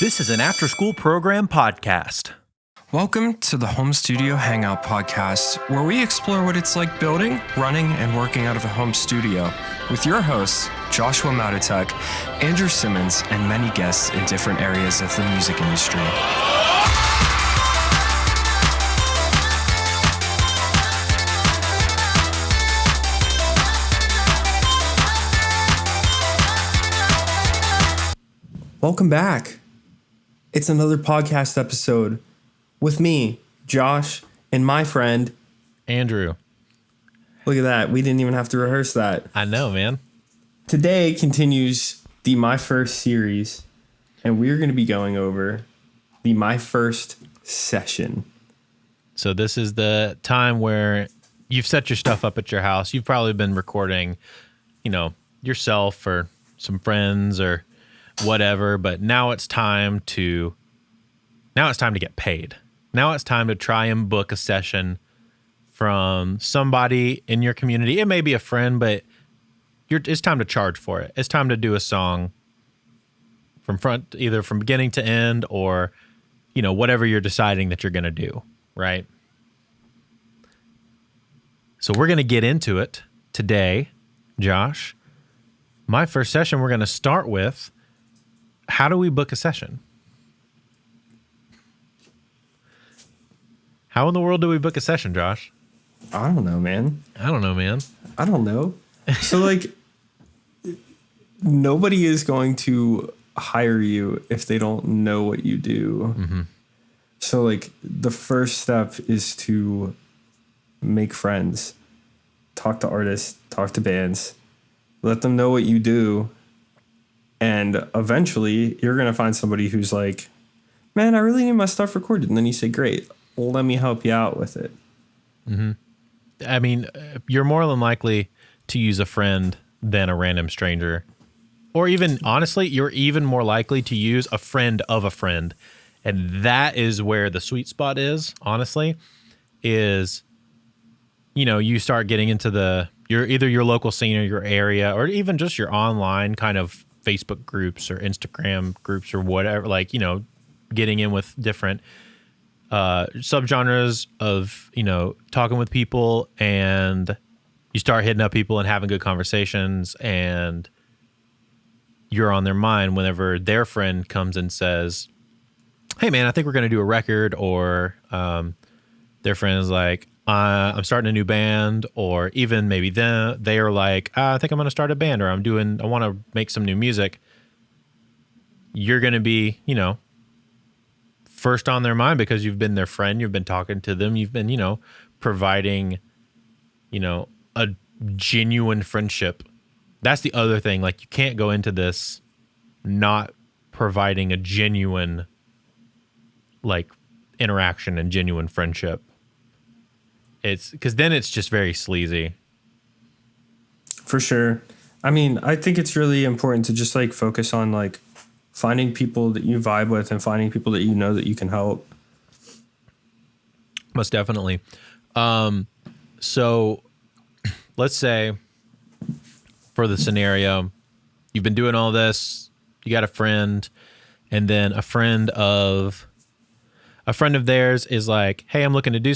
This is an after-school program podcast. Welcome to the Home Studio Hangout podcast, where we explore what it's like building, running, and working out of a home studio with your hosts, Joshua Matotek, Andrew Simmons, and many guests in different areas of the music industry. Welcome back. It's another podcast episode with me, Josh, and my friend, Andrew. Look at that. We didn't even have to rehearse that. I know, man. Today continues the My First series, and we're going to be going over the My First session. So this is the time where you've set your stuff up at your house. You've probably been recording, yourself or some friends or whatever, but now it's time to get paid. Now it's time to try and book a session from somebody in your community. It may be a friend, but it's time to charge for it. It's time to do a song either from beginning to end, or whatever you're deciding that you're going to do, right? So we're going to get into it today, Josh. My first session, we're going to start with, how do we book a session? How in the world do we book a session, Josh? I don't know, man. I don't know. So, nobody is going to hire you if they don't know what you do. Mm-hmm. So, the first step is to make friends, talk to artists, talk to bands, let them know what you do. And eventually, you're going to find somebody who's like, man, I really need my stuff recorded. And then you say, great, let me help you out with it. Mm-hmm. I mean, you're more than likely to use a friend than a random stranger. Or even, honestly, you're even more likely to use a friend of a friend. And that is where the sweet spot is, honestly, is, you start getting into either your local scene or your area, or even just your online kind of Facebook groups or Instagram groups or whatever, getting in with different subgenres of, talking with people, and you start hitting up people and having good conversations, and you're on their mind whenever their friend comes and says, hey man, I think we're going to do a record, or their friend is like, I'm starting a new band, or even maybe they are like, I think I'm going to start a band, or I want to make some new music. You're going to be, first on their mind because you've been their friend. You've been talking to them. You've been, providing, a genuine friendship. That's the other thing. You can't go into this not providing a genuine, interaction and genuine friendship. It's because then it's just very sleazy. For sure. I mean, I think it's really important to just focus on finding people that you vibe with and finding people that that you can help. Most definitely. So let's say for the scenario, you've been doing all this, you got a friend, and then a friend of theirs is like, hey, I'm looking to do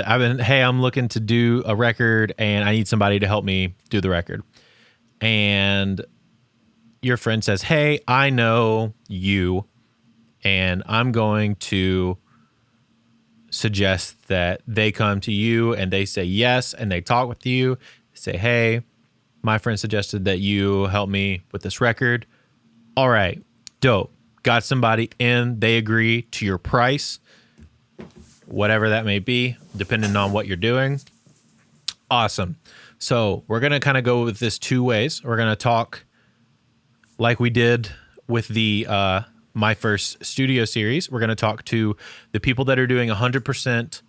I'm looking to do a record, and I need somebody to help me do the record. And your friend says, hey, I know you, and I'm going to suggest that they come to you, and they say yes, and they talk with you. They say, hey, my friend suggested that you help me with this record. All right, dope. Got somebody in, they agree to your price, whatever that may be, depending on what you're doing. Awesome. So we're going to kind of go with this two ways. We're going to talk like we did with the My First Studio series. We're going to talk to the people that are doing 100%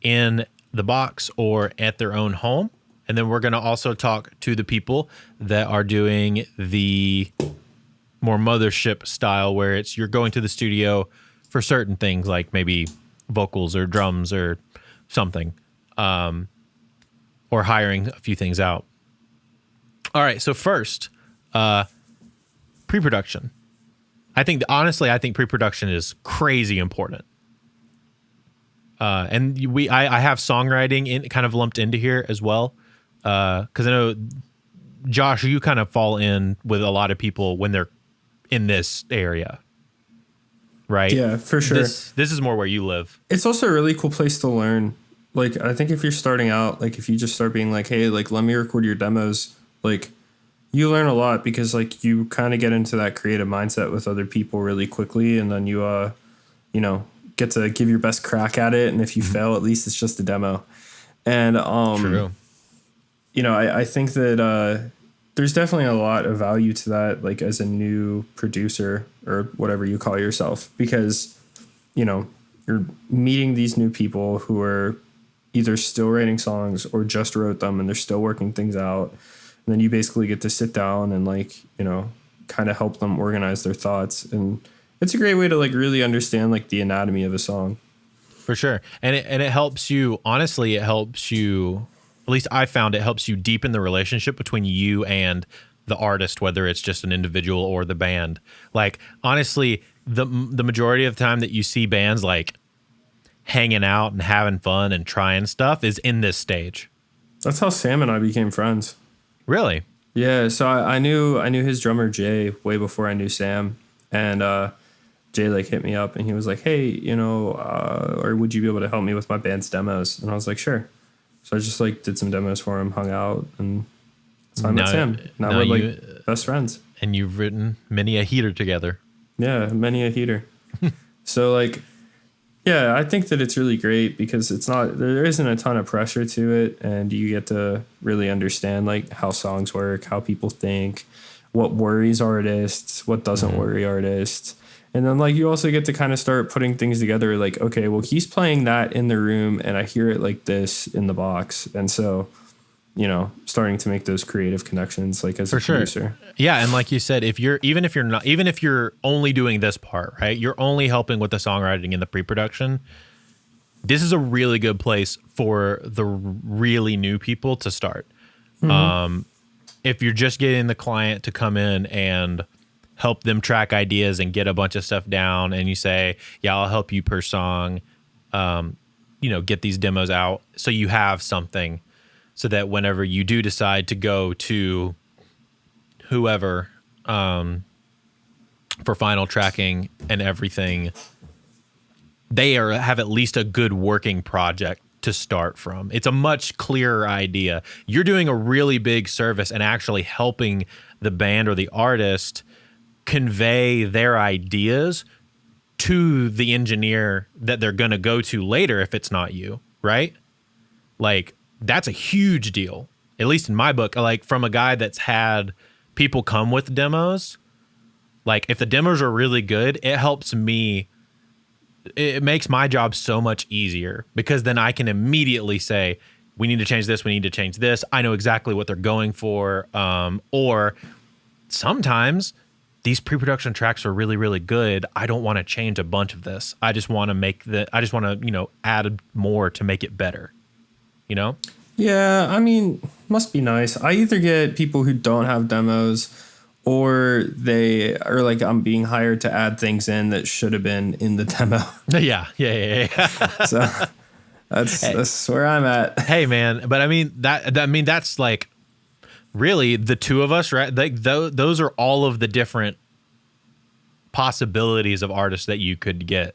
in the box or at their own home. And then we're going to also talk to the people that are doing the more mothership style, where you're going to the studio for certain things, like maybe vocals or drums or something, or hiring a few things out. All right, so first, pre-production. Honestly, I think pre-production is crazy important. And I have songwriting kind of lumped into here as well. Because I know, Josh, you kind of fall in with a lot of people when they're in this area, right? Yeah, for sure. This is more where you live. It's also a really cool place to learn. Like, I think if you're starting out, like if you just start being like, hey, like, let me record your demos, like, you learn a lot because like you kind of get into that creative mindset with other people really quickly, and then you get to give your best crack at it, and if you fail, at least it's just a demo. And True. I think that there's definitely a lot of value to that, like as a new producer or whatever you call yourself, because you're meeting these new people who are either still writing songs or just wrote them and they're still working things out. And then you basically get to sit down and kind of help them organize their thoughts. And it's a great way to like really understand like the anatomy of a song. For sure. And it helps you, honestly, at least I found it helps you deepen the relationship between you and the artist, whether it's just an individual or the band. Like, honestly, the majority of the time that you see bands like hanging out and having fun and trying stuff is in this stage. That's how Sam and I became friends. Really? Yeah, so I knew his drummer Jay way before I knew Sam, and Jay like hit me up and he was like, "Hey, or would you be able to help me with my band's demos?" And I was like, "Sure." So I just like did some demos for him, hung out, and that's how I met Sam. Now we're like best friends. And you've written many a heater together. Yeah, many a heater. So like, yeah, I think that it's really great because there isn't a ton of pressure to it, and you get to really understand like how songs work, how people think, what worries artists, what doesn't worry artists. And then like you also get to kind of start putting things together like, okay, well, he's playing that in the room and I hear it like this in the box. And so, starting to make those creative connections like as a producer. Yeah, and like you said, even if you're only doing this part, right? You're only helping with the songwriting and the pre-production. This is a really good place for the really new people to start. If you're just getting the client to come in and help them track ideas and get a bunch of stuff down, and you say, "Yeah, I'll help you per song," get these demos out so you have something, so that whenever you do decide to go to whoever for final tracking and everything, they have at least a good working project to start from. It's a much clearer idea. You're doing a really big service and actually helping the band or the artist convey their ideas to the engineer that they're going to go to later if it's not you, right? Like, that's a huge deal, at least in my book. Like, from a guy that's had people come with demos, like if the demos are really good, it helps me. It makes my job so much easier because then I can immediately say, we need to change this. We need to change this. I know exactly what they're going for. Or sometimes these pre-production tracks are really, really good. I don't want to change a bunch of this. I just want to add more to make it better. Yeah, I mean, must be nice. I either get people who don't have demos or they are like, I'm being hired to add things in that should have been in the demo. Yeah. So that's where I'm at. Hey man, but I mean that's like really the two of us, right? Like those are all of the different possibilities of artists that you could get.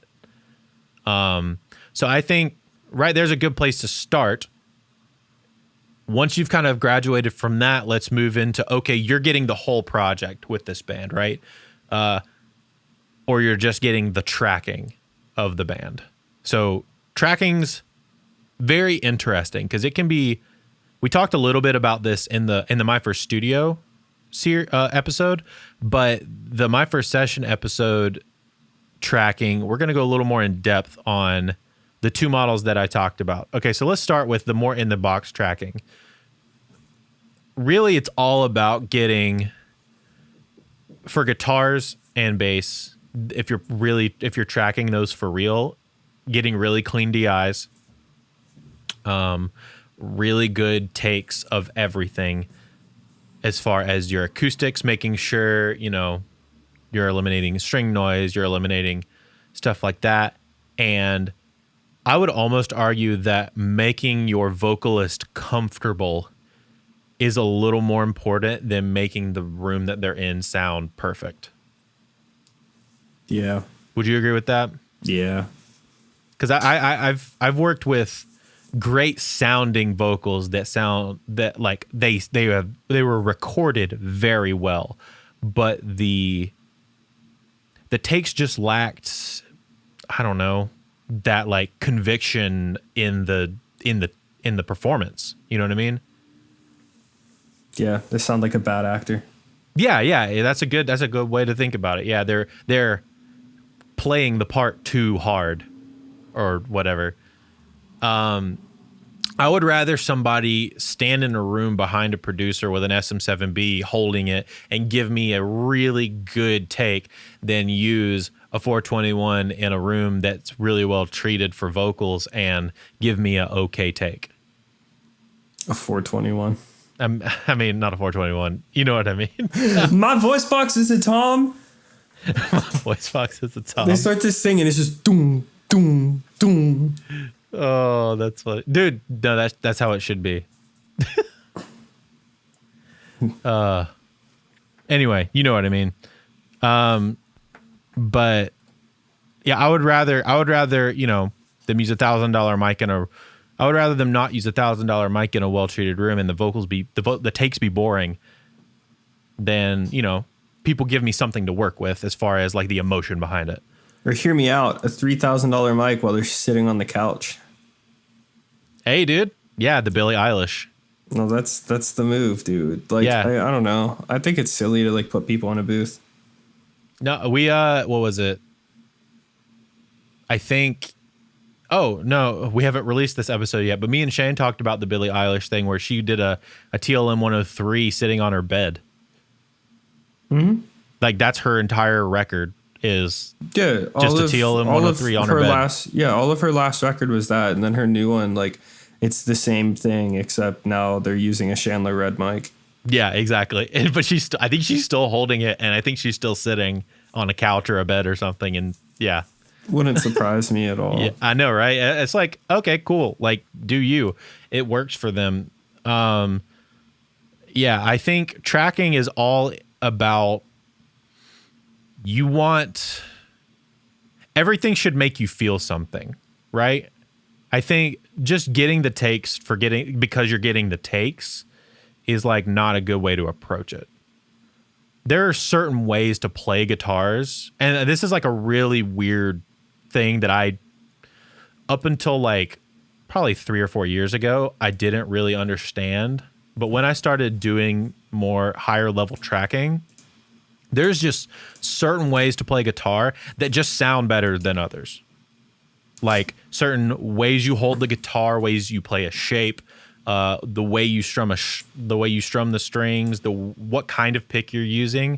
So I think right there's a good place to start. Once you've kind of graduated from that, let's move into, okay, you're getting the whole project with this band, right? Or you're just getting the tracking of the band. So tracking's very interesting because it can be, we talked a little bit about this in the My First Studio episode, but the My First Session episode tracking, we're going to go a little more in depth on the two models that I talked about. Okay, so let's start with the more in the box tracking. Really, it's all about getting, for guitars and bass, if you're tracking those for real, getting really clean DIs, really good takes of everything as far as your acoustics, making sure, You're eliminating string noise. You're eliminating stuff like that. And I would almost argue that making your vocalist comfortable is a little more important than making the room that they're in sound perfect. Yeah. Would you agree with that? Yeah. Because I've worked with great sounding vocals that sound that like they were recorded very well, but the takes just lacked, I don't know, that like conviction in the performance. You know what I mean? Yeah, they sound like a bad actor. Yeah, that's a good way to think about it. Yeah, they're playing the part too hard or whatever. I would rather somebody stand in a room behind a producer with an SM7B holding it and give me a really good take than use a 421 in a room that's really well treated for vocals and give me a okay take. A 421. I mean, not a 421. You know what I mean? My voice box is a tom. Voice box is a tom. They start to sing and it's just doom, doom, doom. Oh, that's funny. Dude, no, that's how it should be. Anyway, you know what I mean. But yeah, I would rather, you know, them use $1,000 mic I would rather them not use $1,000 mic in a well-treated room and the vocals be the takes be boring than, you know, people give me something to work with as far as like the emotion behind it. Or hear me out, a $3,000 mic while they're sitting on the couch. Hey, dude. Yeah, the Billie Eilish. No, that's the move, dude. Like, yeah. I don't know. I think it's silly to like put people in a booth. No, we what was it? I think. Oh no, we haven't released this episode yet. But me and Shane talked about the Billie Eilish thing where she did a TLM 103 sitting on her bed. Mm-hmm. Like that's her entire record. Is just a TLM 103 on her bed. All of her last record was that, and then her new one, like, it's the same thing except now they're using a Chandler Red mic. Yeah, exactly. But I think she's still holding it, and I think she's still sitting on a couch or a bed or something. And yeah, wouldn't surprise me at all. Yeah, I know, right? It's like, okay, cool. Like, do you? It works for them. Yeah, I think tracking is all about. You want everything should make you feel something, right? I think just getting the takes because you're getting the takes is like not a good way to approach it. There are certain ways to play guitars, and this is like a really weird thing that I, up until like probably 3 or 4 years ago, I didn't really understand. But when I started doing more higher level tracking, there's just certain ways to play guitar that just sound better than others. Like certain ways you hold the guitar, ways you play a shape, the way you strum the strings, what kind of pick you're using,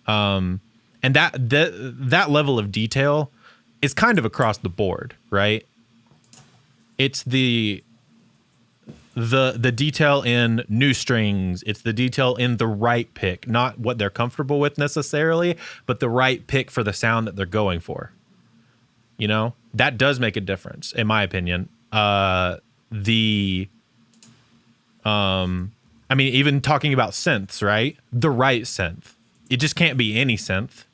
and that level of detail is kind of across the board, right? It's the detail in new strings. It's the detail in the right pick, not what they're comfortable with necessarily, but the right pick for the sound that they're going for. You know, that does make a difference, in my opinion. I mean, even talking about synths, right? The right synth. It just can't be any synth.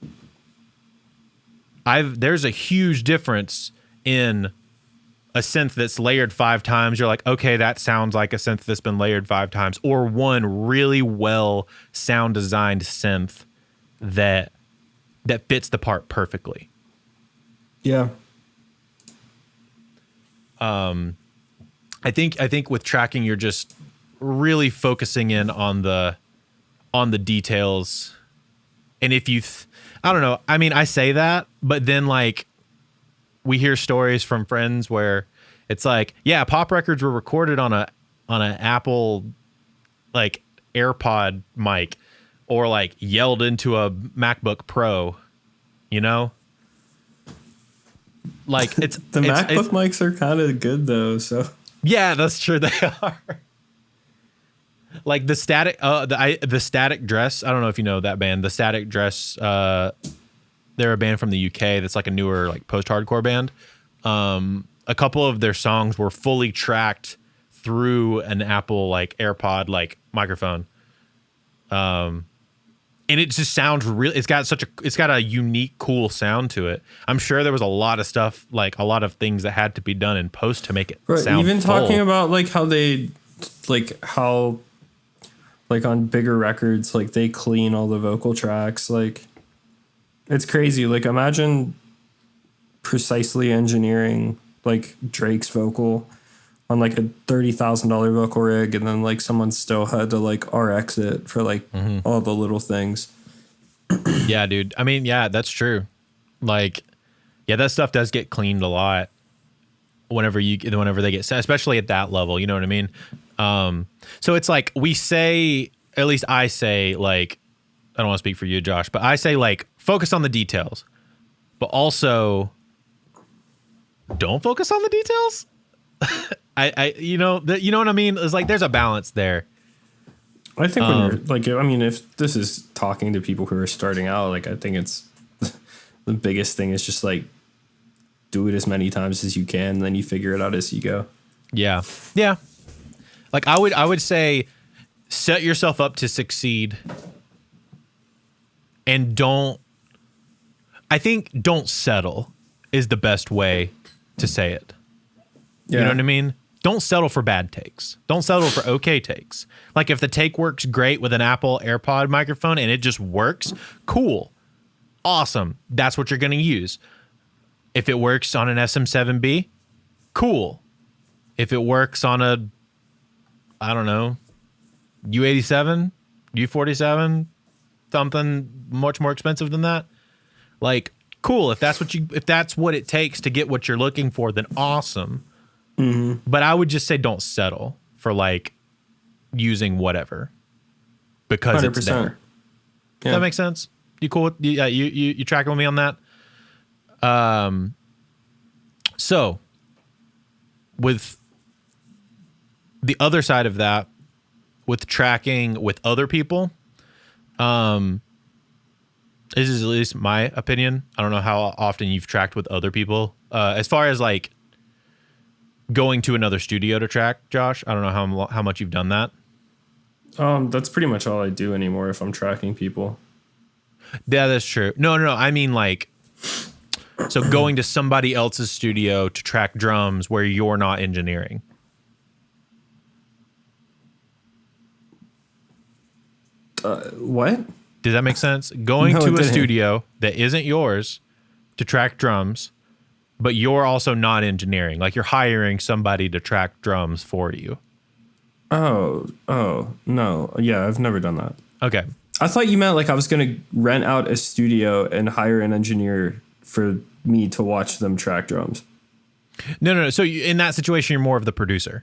There's a huge difference in a synth that's layered 5 times. You're like, okay, that sounds like a synth that's been layered 5 times, or one really well sound designed synth that fits the part perfectly. Yeah. I think with tracking, you're just really focusing in on the details. And if you, I don't know. I mean, I say that, but then like we hear stories from friends where it's like, yeah, pop records were recorded on an Apple like AirPod mic or like yelled into a MacBook Pro, you know? Like it's the MacBook mics are kind of good though, so yeah, that's true. They are. Like the Static Dress. I don't know if you know that band. The Static Dress They're a band from the UK that's like a newer like post-hardcore band. A couple of their songs were fully tracked through an Apple like AirPod like microphone. And it just sounds really, it's got a unique, cool sound to it. I'm sure there was a lot of stuff, like a lot of things that had to be done in post to make it sound even full. talking about like how on bigger records, like they clean all the vocal tracks. Like it's crazy. Like imagine precisely engineering like Drake's vocal on like a $30,000 vocal rig, and then like someone still had to like RX it for like all the little things. Yeah, dude. I mean, yeah, that's true. Like, yeah, that stuff does get cleaned a lot whenever they get sent, especially at that level. You know what I mean? So it's like we say, at least I say, like, I don't want to speak for you, Josh, but I say like focus on the details, but also don't focus on the details. You know what I mean? It's like there's a balance there. I think when you're like, I mean, if this is talking to people who are starting out, like I think it's the biggest thing is just like do it as many times as you can, and then you figure it out as you go. Yeah. Like I would say, set yourself up to succeed, and don't settle is the best way to say it. Yeah. You know what I mean? Don't settle for bad takes. Don't settle for okay takes. Like if the take works great with an Apple AirPod microphone and it just works, cool. Awesome. That's what you're going to use. If it works on an SM7B, cool. If it works on a, I don't know, U87, U47, something much more expensive than that, like cool. If that's what it takes to get what you're looking for, then awesome. Mm-hmm. But I would just say don't settle for like using whatever because 100%. It's there. Yeah. Does that make sense? You cool with, you tracking with me on that? So with the other side of that, with tracking with other people, this is at least my opinion. I don't know how often you've tracked with other people. As far as like going to another studio to track, Josh, I don't know how much you've done that. That's pretty much all I do anymore if I'm tracking people. Yeah, that's true. No. I mean like, so going to somebody else's studio to track drums where you're not engineering. What? Does that make sense? Going to a studio that isn't yours to track drums, but you're also not engineering. Like you're hiring somebody to track drums for you. Oh, no. Yeah, I've never done that. Okay. I thought you meant like I was going to rent out a studio and hire an engineer for me to watch them track drums. No. So in that situation, you're more of the producer.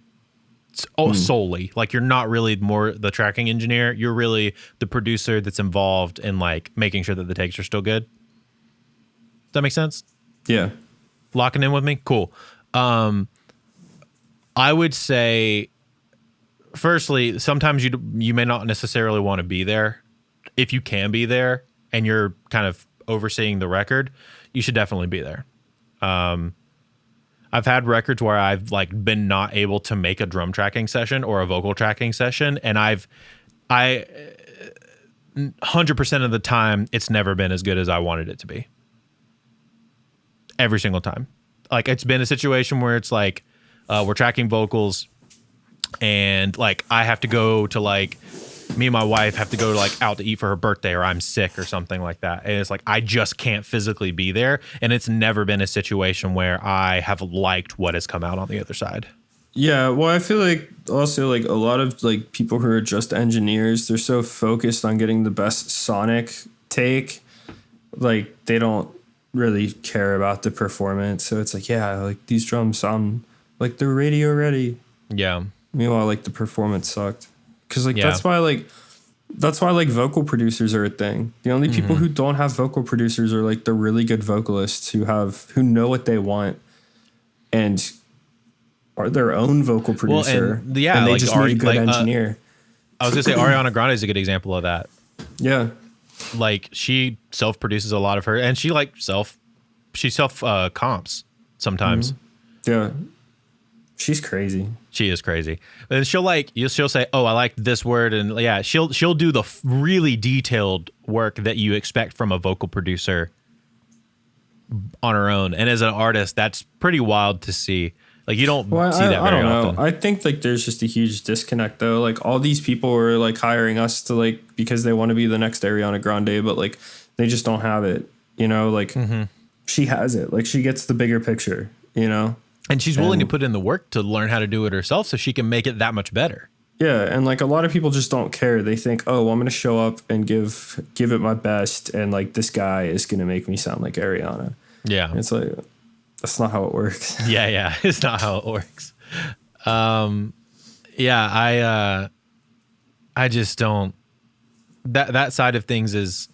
Solely. Like you're not really more the tracking engineer. You're really the producer that's involved in like making sure that the takes are still good. Does that make sense? Yeah. Locking in with me? Cool. I would say, firstly, sometimes you may not necessarily want to be there. If you can be there and you're kind of overseeing the record, you should definitely be there. I've had records where I've like been not able to make a drum tracking session or a vocal tracking session, and I 100% of the time it's never been as good as I wanted it to be. Every single time. Like it's been a situation where it's like we're tracking vocals and like I have to go to like me and my wife have to go like out to eat for her birthday, or I'm sick or something like that. And it's like I just can't physically be there. And it's never been a situation where I have liked what has come out on the other side. Yeah, well, I feel like also like a lot of like people who are just engineers, they're so focused on getting the best sonic take, like they don't really care about the performance. So it's like, yeah, like these drums sound like they're radio ready. Yeah. Meanwhile, like the performance sucked. Because like that's why vocal producers are a thing. The only people who don't have vocal producers are like the really good vocalists who know what they want and are their own vocal producer. Well, and they just need a good engineer. I was gonna say Ariana Grande is a good example of that. Yeah. like she self-produces a lot of her, and she like self comps sometimes. Yeah. She's crazy. She is crazy. And she'll say, "Oh, I like this word," and yeah, she'll do the really detailed work that you expect from a vocal producer on her own. And as an artist, that's pretty wild to see. Like you don't see that very often. I think like there's just a huge disconnect though. Like all these people are like hiring us to like because they want to be the next Ariana Grande, but like they just don't have it. You know, like she has it. Like she gets the bigger picture. You know. And she's willing to put in the work to learn how to do it herself so she can make it that much better. Yeah, and like a lot of people just don't care. They think, oh, well, I'm going to show up and give it my best, and like this guy is going to make me sound like Ariana. Yeah. And it's like, that's not how it works. Yeah, it's not how it works. I just don't. That side of things is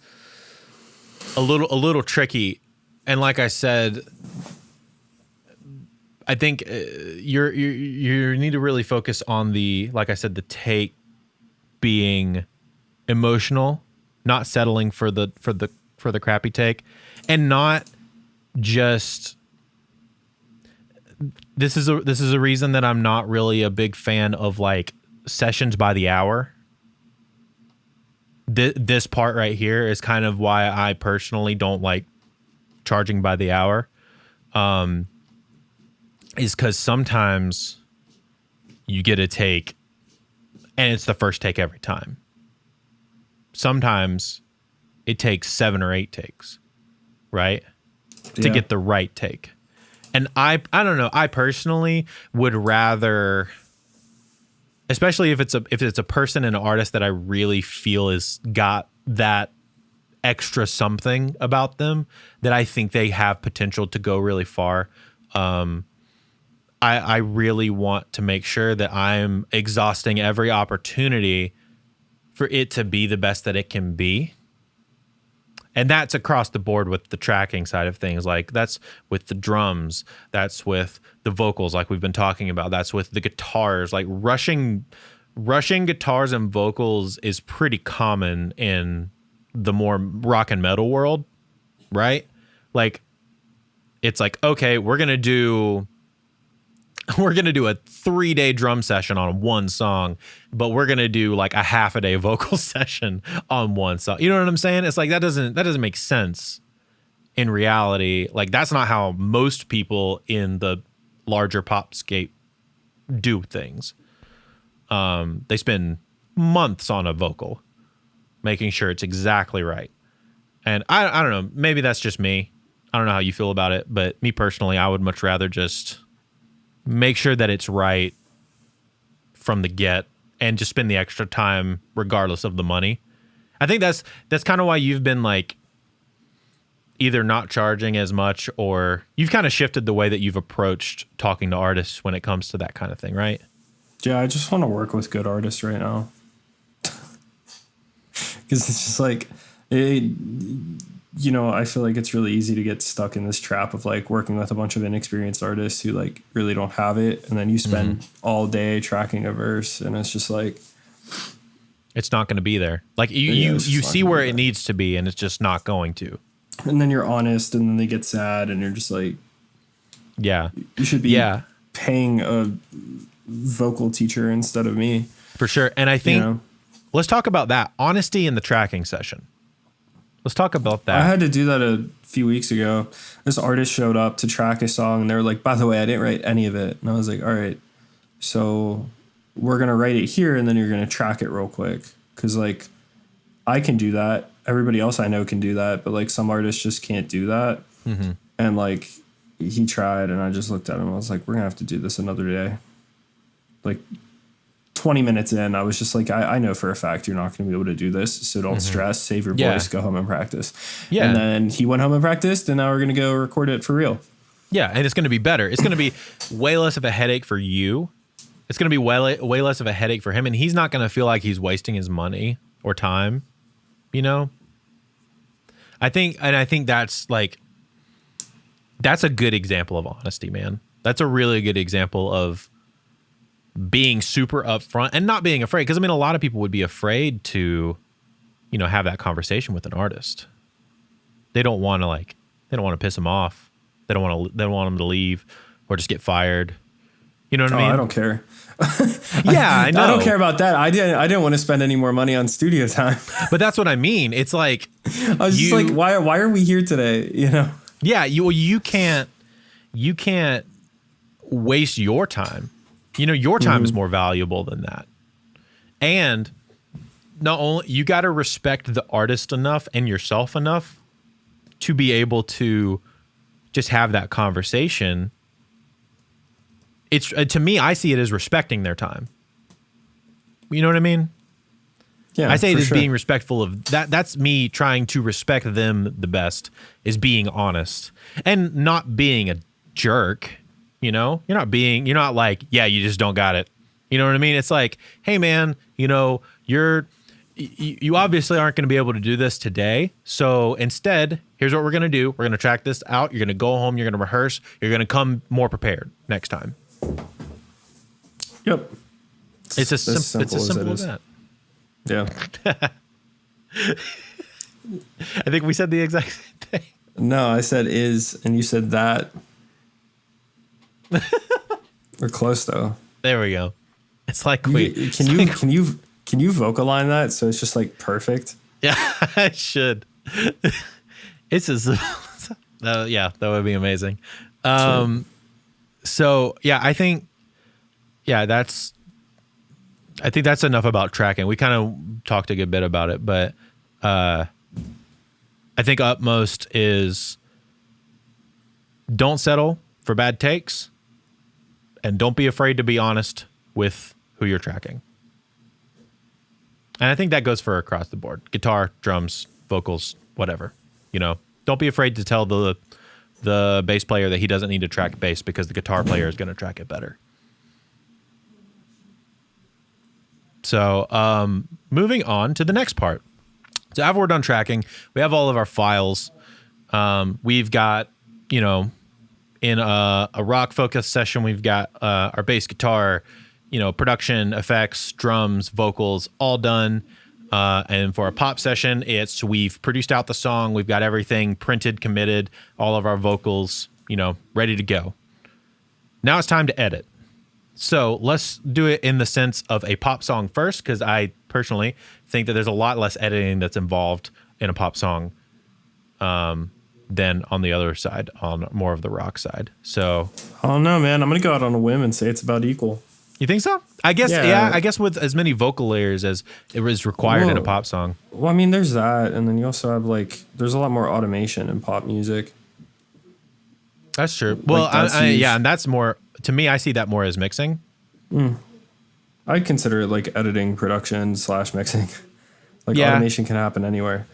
a little tricky, and like I said, I think you need to really focus on like I said, the take being emotional, not settling for the crappy take, and not just. This is a reason that I'm not really a big fan of like sessions by the hour. This part right here is kind of why I personally don't like charging by the hour. Is because sometimes you get a take and it's the first take every time. Sometimes it takes 7 or 8 takes, right? To get the right take. And I don't know, I personally would rather, especially if it's a person and an artist that I really feel is got that extra something about them that I think they have potential to go really far. I really want to make sure that I'm exhausting every opportunity for it to be the best that it can be. And that's across the board with the tracking side of things. Like that's with the drums, that's with the vocals like we've been talking about, that's with the guitars. Like rushing guitars and vocals is pretty common in the more rock and metal world, right? Like it's like, okay, we're going to do a 3-day drum session on one song, but we're going to do like a half a day vocal session on one song. You know what I'm saying? It's like, that doesn't make sense in reality. Like that's not how most people in the larger popscape do things. They spend months on a vocal, making sure it's exactly right. And I don't know, maybe that's just me. I don't know how you feel about it, but me personally, I would much rather just make sure that it's right from the get and just spend the extra time regardless of the money. I think that's kind of why you've been like either not charging as much, or you've kind of shifted the way that you've approached talking to artists when it comes to that kind of thing, right? Yeah, I just want to work with good artists right now. Because it's just like, I feel like it's really easy to get stuck in this trap of like working with a bunch of inexperienced artists who like really don't have it. And then you spend all day tracking a verse and it's just like, it's not going to be there. Like you see where it needs to be and it's just not going to. And then you're honest and then they get sad and you're just like, yeah, you should be paying a vocal teacher instead of me. For sure. And I think let's talk about that honesty in the tracking session. Let's talk about that. I had to do that a few weeks ago. This artist showed up to track a song and they were like, by the way, I didn't write any of it. And I was like, all right, so we're going to write it here and then you're going to track it real quick. Cause like I can do that. Everybody else I know can do that. But like some artists just can't do that. Mm-hmm. And like he tried and I just looked at him. I was like, we're going to have to do this another day. Like 20 minutes in, I was just like, I know for a fact you're not going to be able to do this. So don't stress, save your voice, go home and practice. Yeah. And then he went home and practiced and now we're going to go record it for real. Yeah. And it's going to be better. It's going to be way less of a headache for you. It's going to be way less of a headache for him. And he's not going to feel like he's wasting his money or time, I think that's like, that's a good example of honesty, man. That's a really good example of being super upfront and not being afraid. Because I mean, a lot of people would be afraid to have that conversation with an artist. They don't want to piss them off. They don't want them to leave or just get fired. You know what I mean? I don't care. Yeah, I know. I don't care about that. I didn't want to spend any more money on studio time. But that's what I mean. It's like I was just like, why are we here today? Yeah, you can't waste your time. Your time is more valuable than that. And not only you got to respect the artist enough and yourself enough to be able to just have that conversation. It's to me, I see it as respecting their time. You know what I mean? Yeah, I say it as being respectful of that. That's me trying to respect them the best, is being honest and not being a jerk. You're not like, yeah, you just don't got it. You know what I mean? It's like, hey man, you obviously aren't going to be able to do this today. So instead, here's what we're going to do. We're going to track this out. You're going to go home. You're going to rehearse. You're going to come more prepared next time. Yep. It's as simple as that. Yeah. I think we said the exact same thing. No, I said is, and you said that. We're close though. There we go. It's like can you vocalize that so it's just like perfect? Yeah, I should. It's as yeah, that would be amazing. So yeah, I think that's enough about tracking. We kind of talked a good bit about it, but I think utmost is don't settle for bad takes and don't be afraid to be honest with who you're tracking. And I think that goes for across the board. Guitar, drums, vocals, whatever. Don't be afraid to tell the bass player that he doesn't need to track bass because the guitar player is going to track it better. So moving on to the next part. So after we're done tracking, we have all of our files. We've got, in a rock focus session, we've got our bass guitar, production, effects, drums, vocals, all done. And for a pop session, we've produced out the song. We've got everything printed, committed, all of our vocals, ready to go. Now it's time to edit. So let's do it in the sense of a pop song first, because I personally think that there's a lot less editing that's involved in a pop song than on the other side, on more of the rock side. So, oh no, man, I'm gonna go out on a whim and say it's about equal. You think so? I guess, yeah. I guess with as many vocal layers as it was required in a pop song. Well, I mean, there's that, and then you also have there's a lot more automation in pop music. That's true. Well, and that's more, to me, I see that more as mixing. I'd consider it like editing, production / mixing. Automation can happen anywhere.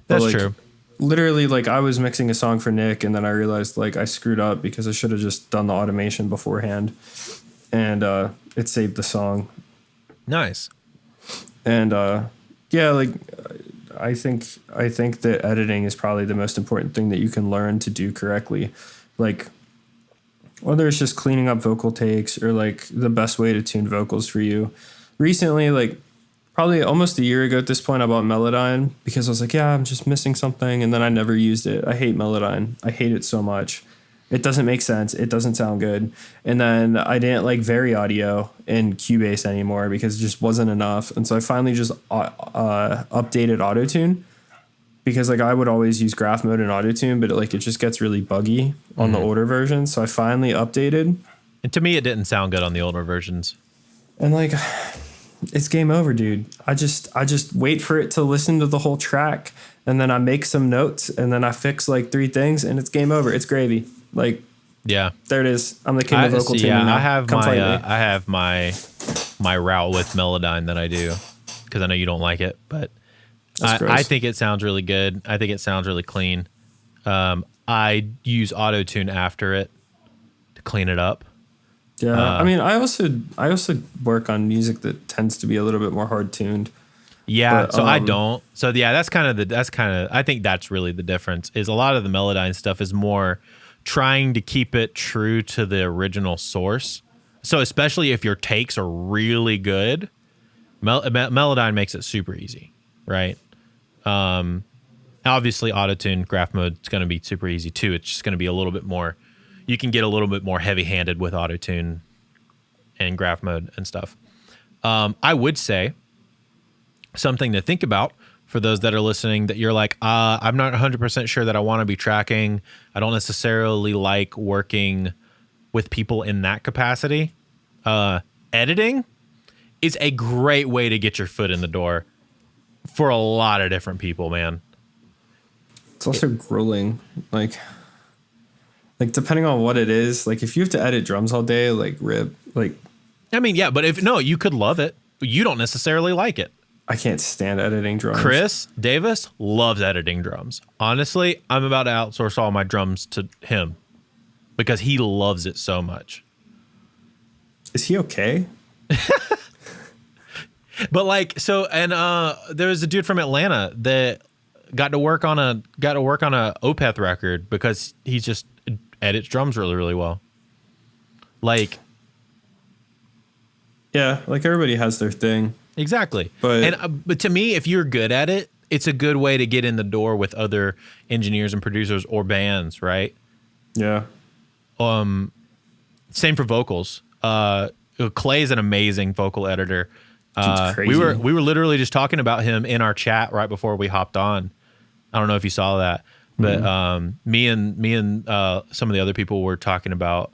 That's true. Literally, I was mixing a song for Nick, and then I realized I screwed up because I should have just done the automation beforehand, and it saved the song. Nice. And I think that editing is probably the most important thing that you can learn to do correctly. Whether it's just cleaning up vocal takes or the best way to tune vocals for you. Recently, probably almost a year ago at this point, I bought Melodyne because I was I'm just missing something, and then I never used it. I hate Melodyne. I hate it so much. It doesn't make sense. It doesn't sound good. And then I didn't like Very Audio in Cubase anymore because it just wasn't enough. And so I finally just updated Autotune because I would always use graph mode in Autotune, but it just gets really buggy on the older version. So I finally updated. And to me, it didn't sound good on the older versions. And it's game over, dude. I just wait for it to listen to the whole track, and then I make some notes, and then I fix 3 things, and it's game over. It's gravy. Yeah, there it is. I'm the king of vocal tuning now. I have my route with Melodyne that I do because I know you don't like it, but I think it sounds really good. I think it sounds really clean. I use Autotune after it to clean it up. Yeah, I also work on music that tends to be a little bit more hard tuned. Yeah, but, I don't. So yeah, that's kind of I think that's really the difference. Is a lot of the Melodyne stuff is more trying to keep it true to the original source. So especially if your takes are really good, Melodyne makes it super easy, right? Obviously, auto-tune graph mode is going to be super easy too. It's just going to be a little bit more. You can get a little bit more heavy-handed with auto-tune and graph mode and stuff. I would say something to think about for those that are listening, that you're like, I'm not 100% sure that I want to be tracking. I don't necessarily like working with people in that capacity. Editing is a great way to get your foot in the door for a lot of different people, man. It's also grueling. Like depending on what it is, like if you have to edit drums all day, like rip, like. I mean, yeah, but you could love it. You don't necessarily like it. I can't stand editing drums. Chris Davis loves editing drums. Honestly, I'm about to outsource all my drums to him because he loves it so much. Is he okay? But like, so, and there was a dude from Atlanta that got to work on a Opeth record because he just edits drums really, really well. Like, yeah, like everybody has their thing. Exactly. But to me, if you're good at it, it's a good way to get in the door with other engineers and producers or bands, right? Yeah. Same for vocals. Clay's an amazing vocal editor. Crazy. We were literally just talking about him in our chat right before we hopped on. I don't know if you saw that, but me and some of the other people were talking about,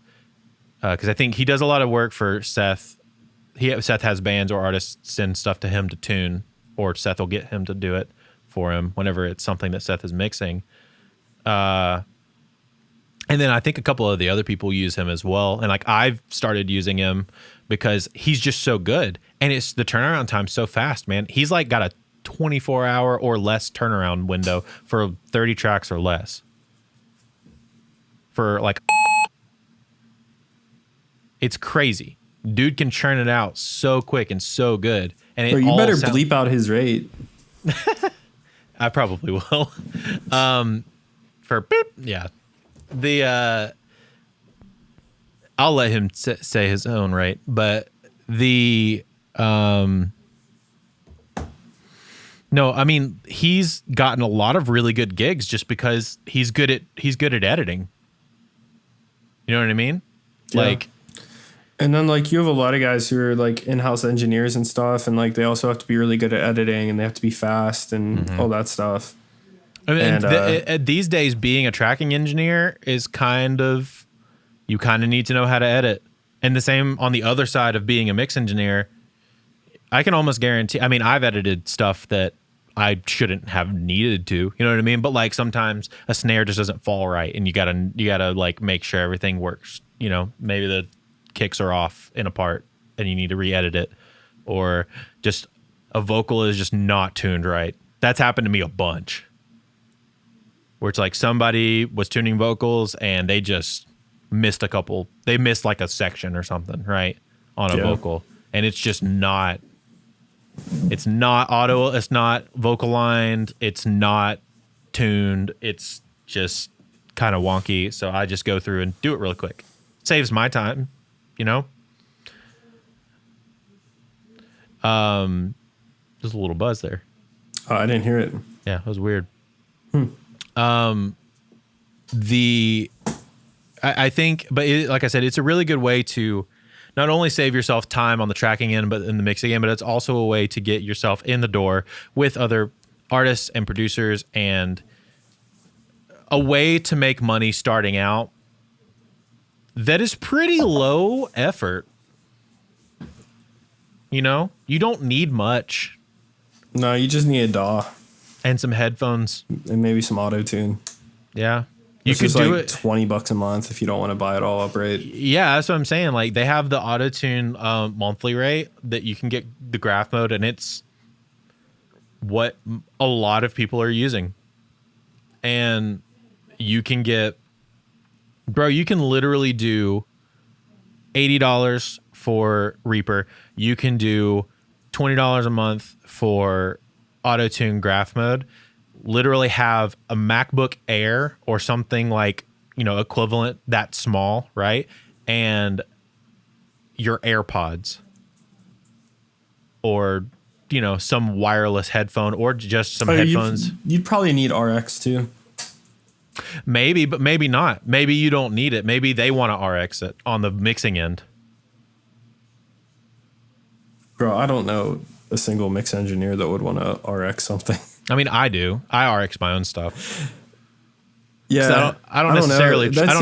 because I think he does a lot of work for Seth. Seth has bands or artists send stuff to him to tune, or Seth will get him to do it for him whenever it's something that Seth is mixing. And then I think a couple of the other people use him as well. And like I've started using him because he's just so good. And it's the turnaround time so fast, man. He's like got a 24-hour or less turnaround window for 30 tracks or less. For like, it's crazy. Dude can churn it out so quick and so good. And it you better bleep out his rate. I probably will. For beep, yeah. I'll let him say his own rate, but no, I mean, he's gotten a lot of really good gigs just because he's good at editing. You know what I mean? Yeah. Like, and then like you have a lot of guys who are like in-house engineers and stuff, and like they also have to be really good at editing, and they have to be fast and all that stuff. I mean, these days, being a tracking engineer is you kind of need to know how to edit. And the same on the other side of being a mix engineer. I can almost guarantee, I mean, I've edited stuff that I shouldn't have needed to, you know what I mean? But like sometimes a snare just doesn't fall right, and you gotta like make sure everything works. You know, maybe the kicks are off in a part and you need to re-edit it, or just a vocal is just not tuned right. That's happened to me a bunch, where it's like somebody was tuning vocals and they just missed they missed like a section or something, right, on a vocal, and it's just not auto, it's not vocal lined, it's not tuned, it's just kind of wonky. So I just go through and do it real quick. Saves my time, you know. There's a little buzz there. Oh, I didn't hear it. Yeah, it was weird. I think, but like I said, it's a really good way to not only save yourself time on the tracking end, but in the mixing end, but it's also a way to get yourself in the door with other artists and producers, and a way to make money starting out that is pretty low effort. You know, you don't need much. No, you just need a DAW and some headphones and maybe some auto tune. Yeah. You could do like it $20 a month if you don't want to buy it all up, right? Yeah, that's what I'm saying. Like they have the auto tune monthly rate that you can get the graph mode, and it's what a lot of people are using. And you can get, bro, you can literally do $80 for Reaper. You can do $20 a month for auto tune graph mode. Literally have a MacBook Air or something like, you know, equivalent that small, right? And your AirPods or some wireless headphone or just some headphones. You'd probably need RX too. Maybe, but maybe not. Maybe you don't need it. Maybe they want to RX it on the mixing end. Bro, I don't know a single mix engineer that would want to RX something. I mean, I do. I RX my own stuff. Yeah, I don't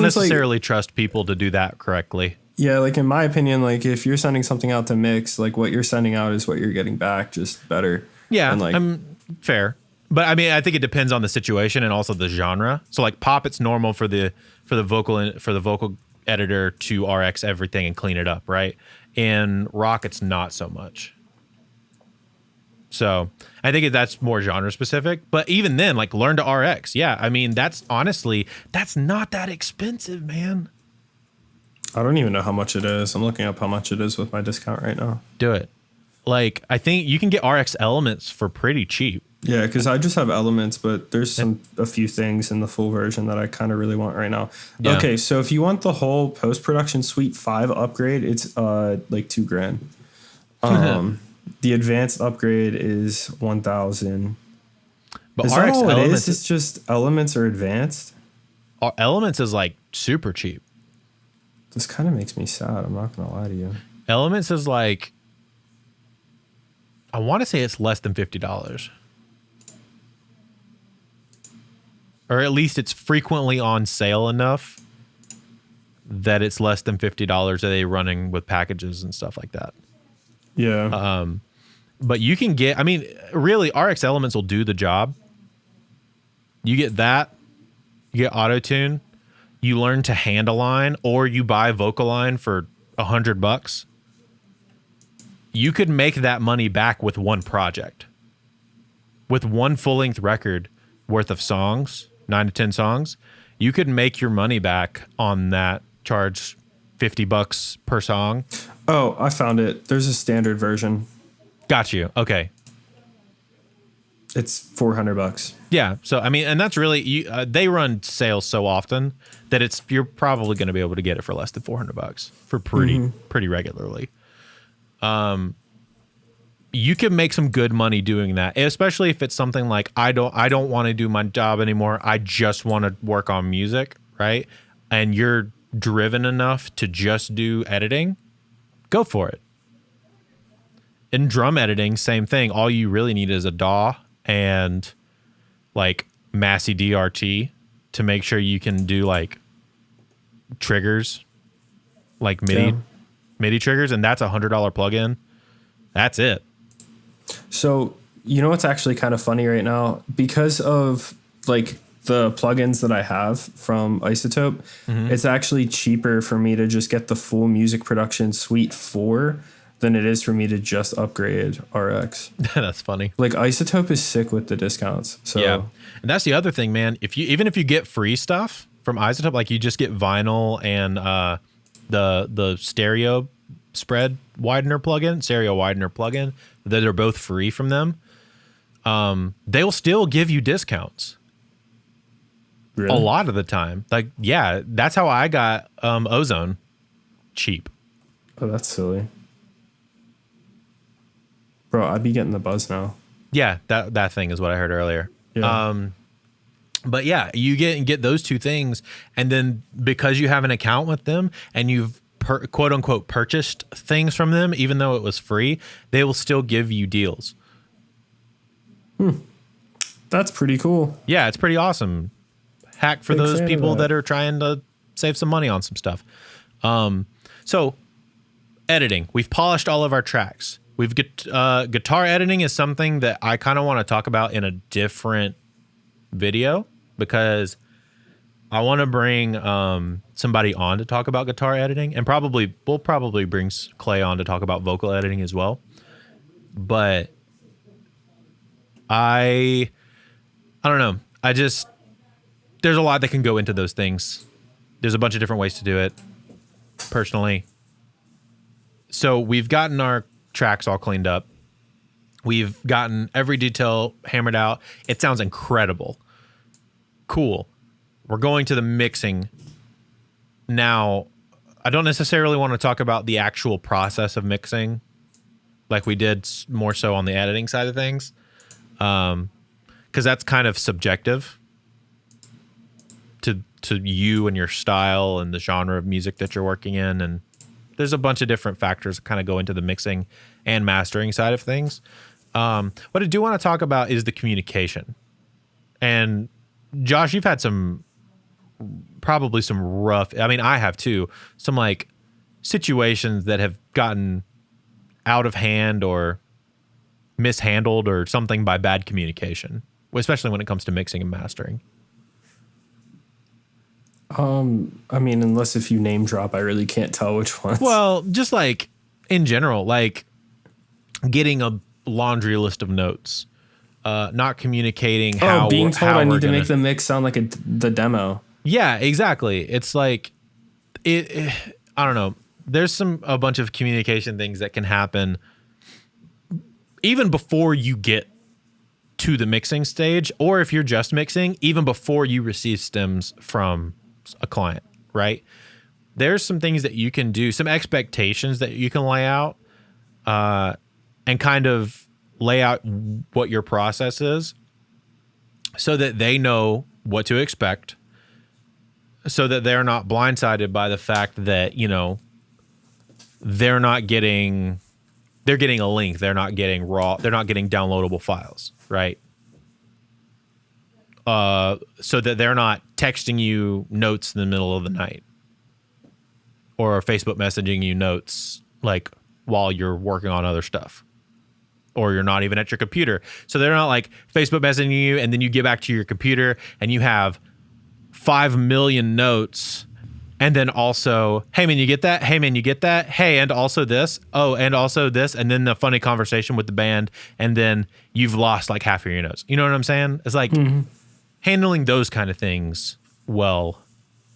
necessarily trust people to do that correctly. Yeah, like in my opinion, like if you're sending something out to mix, like what you're sending out is what you're getting back, just better. Yeah, and like, I'm fair. But I mean, I think it depends on the situation and also the genre. So like pop, it's normal for the vocal editor to RX everything and clean it up, right? In rock, it's not so much. So I think that's more genre specific. But even then, like learn to RX. Yeah, I mean, that's not that expensive, man. I don't even know how much it is. I'm looking up how much it is with my discount right now. Do it. Like I think you can get RX Elements for pretty cheap. Yeah, because I just have Elements, but there's a few things in the full version that I kind of really want right now. Yeah. Okay, so if you want the whole post-production Suite 5 upgrade, it's like $2,000. The advanced upgrade is $1,000. But is RX that all Elements it is? It's just Elements or advanced? Elements is like super cheap. This kind of makes me sad. I'm not going to lie to you. Elements is like, I want to say it's less than $50. Or at least it's frequently on sale enough that it's less than $50 are they running with packages and stuff like that. Yeah. But you can get, I mean, really, RX Elements will do the job. You get that, you get auto-tune, you learn to hand align, or you buy Vocaline for $100. You could make that money back with one project. With one full-length record worth of songs, 9 to 10 songs, you could make your money back on that, charge $50 per song. Oh, I found it. There's a standard version. Got you. Okay. It's $400. Yeah. So, I mean, and that's really, they run sales so often that you're probably going to be able to get it for less than $400 for pretty regularly. You can make some good money doing that, especially if it's something like, I don't want to do my job anymore. I just want to work on music, right? And you're driven enough to just do editing, go for it. In drum editing, same thing. All you really need is a DAW and like Massey DRT to make sure you can do like triggers, like MIDI triggers, and that's $100 plugin. That's it. So, you know what's actually kind of funny right now? Because of like the plugins that I have from Isotope, it's actually cheaper for me to just get the full music production Suite 4 than it is for me to just upgrade RX. That's funny. Like Isotope is sick with the discounts. So yeah. And that's the other thing, man. Even if you get free stuff from Isotope, like you just get vinyl and the stereo widener plugin, that are both free from them, they will still give you discounts. Really? A lot of the time. Like, yeah, that's how I got Ozone cheap. Oh, that's silly. Bro, I'd be getting the buzz now. Yeah, that thing is what I heard earlier. Yeah. But yeah, you get those two things, and then because you have an account with them and you've quote unquote purchased things from them, even though it was free, they will still give you deals. That's pretty cool. Yeah, it's pretty awesome. Hack for those people that are trying to save some money on some stuff. So editing, we've polished all of our tracks. We've guitar editing is something that I kind of want to talk about in a different video, because I want to bring somebody on to talk about guitar editing, and we'll probably bring Clay on to talk about vocal editing as well. But I don't know. There's a lot that can go into those things. There's a bunch of different ways to do it, personally. So we've gotten our tracks all cleaned up. We've gotten every detail hammered out. It sounds incredible. Cool. We're going to the mixing. Now, I don't necessarily want to talk about the actual process of mixing like we did more so on the editing side of things. Because that's kind of subjective to you and your style and the genre of music that you're working in. And there's a bunch of different factors that kind of go into the mixing and mastering side of things. What I do want to talk about is the communication. And Josh, you've had probably some rough, I mean, I have too, some like situations that have gotten out of hand or mishandled or something by bad communication, especially when it comes to mixing and mastering. I mean, unless if you name drop, I really can't tell which ones. Well, just like in general, like getting a laundry list of notes, not communicating how being told I need to gonna make the mix sound like the demo. Yeah, exactly. It's like it I don't know. There's a bunch of communication things that can happen even before you get to the mixing stage, or if you're just mixing, even before you receive stems from a client, right? There's some things that you can do, some expectations that you can lay out, and kind of lay out what your process is so that they know what to expect, so that they're not blindsided by the fact that, you know, they're getting a link. They're not getting they're not getting downloadable files, right? So that they're not texting you notes in the middle of the night or Facebook messaging you notes like while you're working on other stuff, or you're not even at your computer. So they're not like Facebook messaging you and then you get back to your computer and you have 5 million notes. And then also, hey man, you get that? Hey man, you get that? Hey, and also this. Oh, and also this. And then the funny conversation with the band. And then you've lost like half of your notes. You know what I'm saying? It's like handling those kind of things well,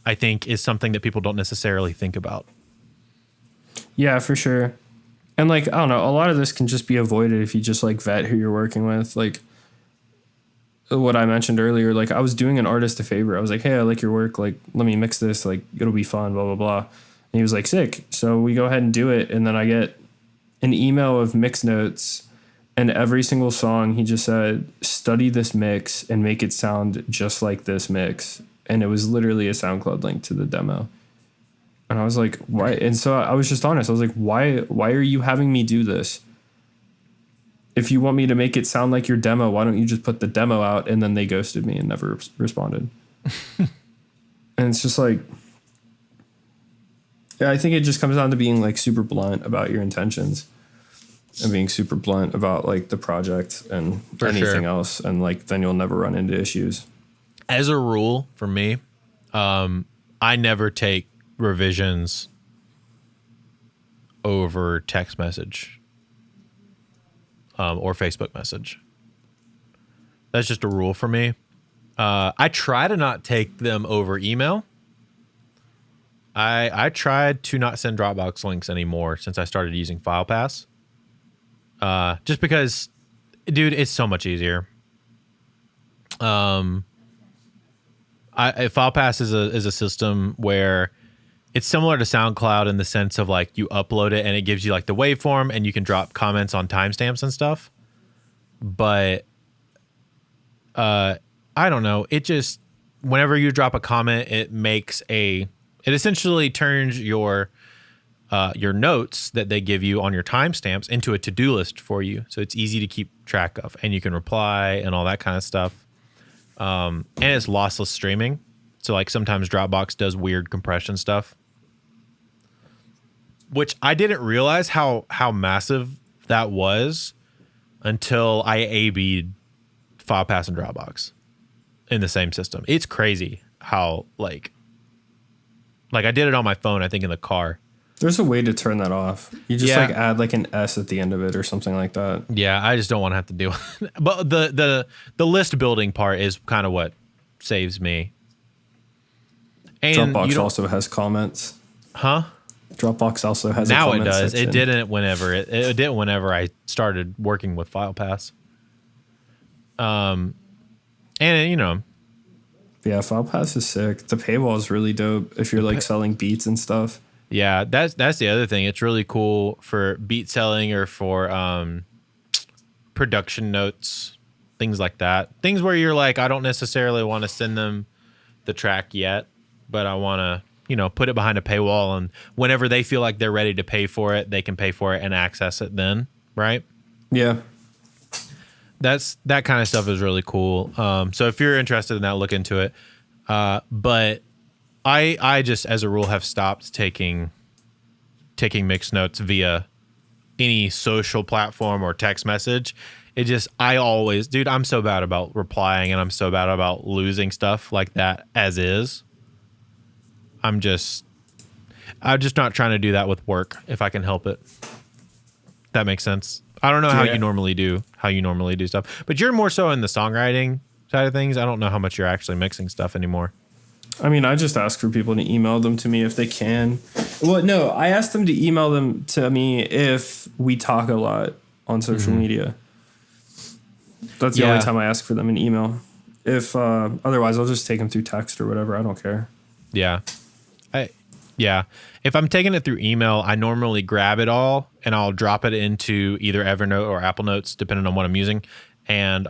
I think, is something that people don't necessarily think about. Yeah, for sure. And like, I don't know, a lot of this can just be avoided if you just like vet who you're working with. Like what I mentioned earlier, like I was doing an artist a favor. I was like, hey, I like your work. Like, let me mix this. Like, it'll be fun, blah, blah, blah. And he was like, sick. So we go ahead and do it. And then I get an email of mix notes, and every single song he just said, study this mix and make it sound just like this mix. And it was literally a SoundCloud link to the demo. And I was like, why? And so I was just honest. I was like, why are you having me do this? If you want me to make it sound like your demo, why don't you just put the demo out? And then they ghosted me and never responded. And it's just like, yeah, I think it just comes down to being like super blunt about your intentions and being super blunt about like the project and anything else. And like, then you'll never run into issues. As a rule for me, I never take revisions over text message. Or Facebook message. That's just a rule for me. I try to not take them over email. I tried to not send Dropbox links anymore since I started using FilePass. Just because, dude, it's so much easier. FilePass is a system where it's similar to SoundCloud in the sense of like you upload it and it gives you like the waveform and you can drop comments on timestamps and stuff. But I don't know. It just, whenever you drop a comment, it essentially turns your notes that they give you on your timestamps into a to-do list for you. So it's easy to keep track of and you can reply and all that kind of stuff. And it's lossless streaming. So like sometimes Dropbox does weird compression stuff, which I didn't realize how massive that was until I A/B'd FilePass and Dropbox in the same system. It's crazy how like I did it on my phone, I think in the car. There's a way to turn that off. You just like add like an S at the end of it or something like that. Yeah, I just don't want to have to deal with it. But the list building part is kind of what saves me. And Dropbox also has comments. Huh? Dropbox also has now a comment it does. section. It didn't whenever it didn't whenever I started working with FilePass. And you know, yeah, FilePass is sick. The paywall is really dope if you're like selling beats and stuff. Yeah, that's the other thing. It's really cool for beat selling or for production notes, things like that. Things where you're like, I don't necessarily want to send them the track yet, but I want to, put it behind a paywall, and whenever they feel like they're ready to pay for it, they can pay for it and access it then, right? Yeah. That kind of stuff is really cool. So if you're interested in that, look into it. But I just, as a rule, have stopped taking mixed notes via any social platform or text message. I'm so bad about replying, and I'm so bad about losing stuff like that as is. I'm just not trying to do that with work if I can help it. That makes sense. I don't know how you normally do stuff, but you're more so in the songwriting side of things. I don't know how much you're actually mixing stuff anymore. I mean, I just ask for people to email them to me if they can. Well, no, I ask them to email them to me if we talk a lot on social media. That's the only time I ask for them in email. If otherwise, I'll just take them through text or whatever. I don't care. Yeah. If I'm taking it through email, I normally grab it all and I'll drop it into either Evernote or Apple Notes, depending on what I'm using, and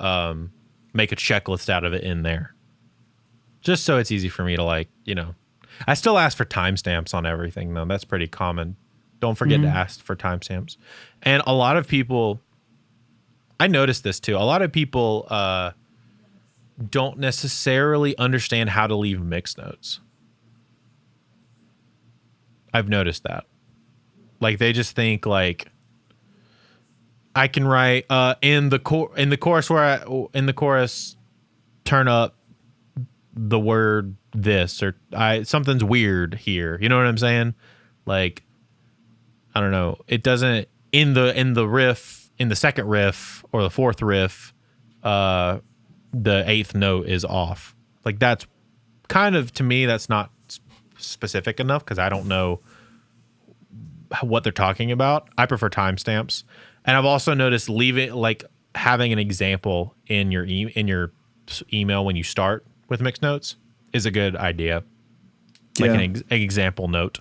make a checklist out of it in there. Just so it's easy for me to I still ask for timestamps on everything, though. That's pretty common. Don't forget to ask for timestamps. And a lot of people, I noticed this too. A lot of people don't necessarily understand how to leave mix notes. I've noticed that. Like, they just think like, I can write in the chorus, turn up the word this, or something's weird here. You know what I'm saying? Like, I don't know. It doesn't in the riff, in the second riff or the fourth riff, the eighth note is off. Like, that's kind of, to me, that's not specific enough because I don't know what they're talking about. I prefer timestamps, and I've also noticed having an example in your email when you start with mixed notes is a good idea. Like an example note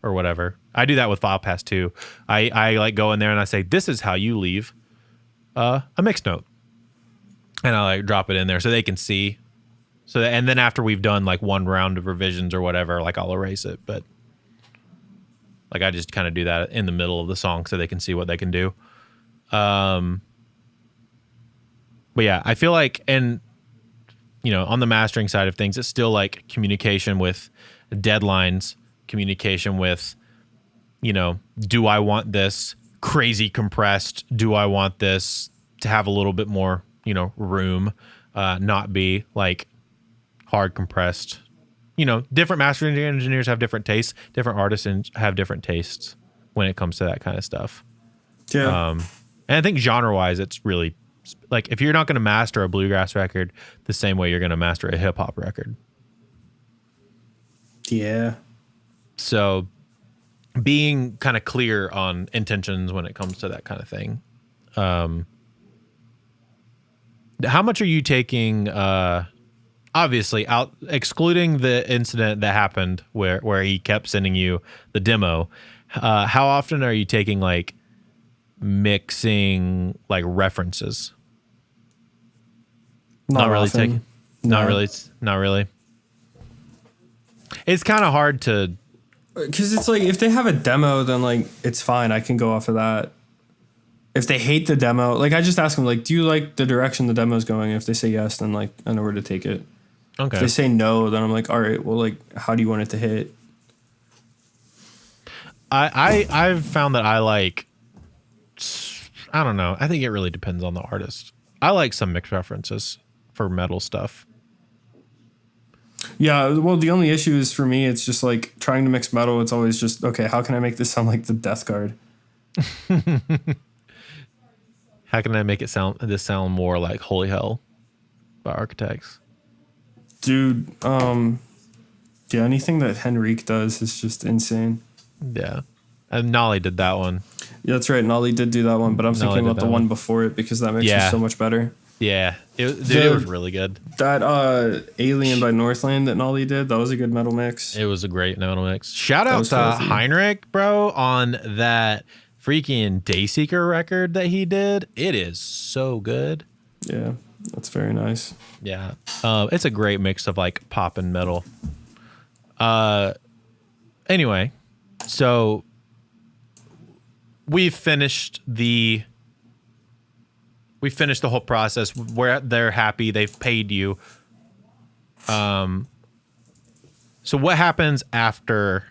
or whatever. I do that with FilePass too. I go in there and I say, this is how you leave a mixed note, and I drop it in there so they can see. So, and then after we've done one round of revisions or whatever, I'll erase it. But I just kind of do that in the middle of the song so they can see what they can do. But yeah, I feel like, and on the mastering side of things, it's still communication with deadlines, communication with, do I want this crazy compressed? Do I want this to have a little bit more, room, not be hard compressed? Different mastering engineers have different tastes. Different artists have different tastes when it comes to that kind of stuff. Yeah. And I think genre-wise, it's really if you're not going to master a bluegrass record the same way you're going to master a hip hop record. Yeah. So being kind of clear on intentions when it comes to that kind of thing. How much are you taking? Obviously, excluding the incident that happened where he kept sending you the demo, how often are you taking mixing references? Not really often. taking. No. Not really. It's kind of hard to, because it's if they have a demo, then it's fine. I can go off of that. If they hate the demo, I just ask them do you like the direction the demo's going? If they say yes, then I know where to take it. okay. If they say no, then I'm all right, well, how do you want it to hit? I've found that I don't know. I think it really depends on the artist. I like some mixed references for metal stuff. Yeah, well, the only issue is for me, it's just trying to mix metal. It's always just, okay, how can I make this sound like the Death Guard? How can I make it sound more like Holy Hell by Architects? Dude, yeah, anything that Henrique does is just insane. Yeah. And Nolly did that one. Yeah, that's right. Nolly did do that one, but I'm Nolly thinking did about the that one one. before it because that makes it so much better. Yeah, it was really good. That Alien by Northland that Nolly did, that was a good metal mix. It was a great metal mix. Shout out to filthy. Heinrich, bro, on that freaking Dayseeker record that he did. It is so good. Yeah, that's very nice. Yeah, it's a great mix of like pop and metal. Anyway, so we've finished the whole process where they're happy, they've paid you. So what happens after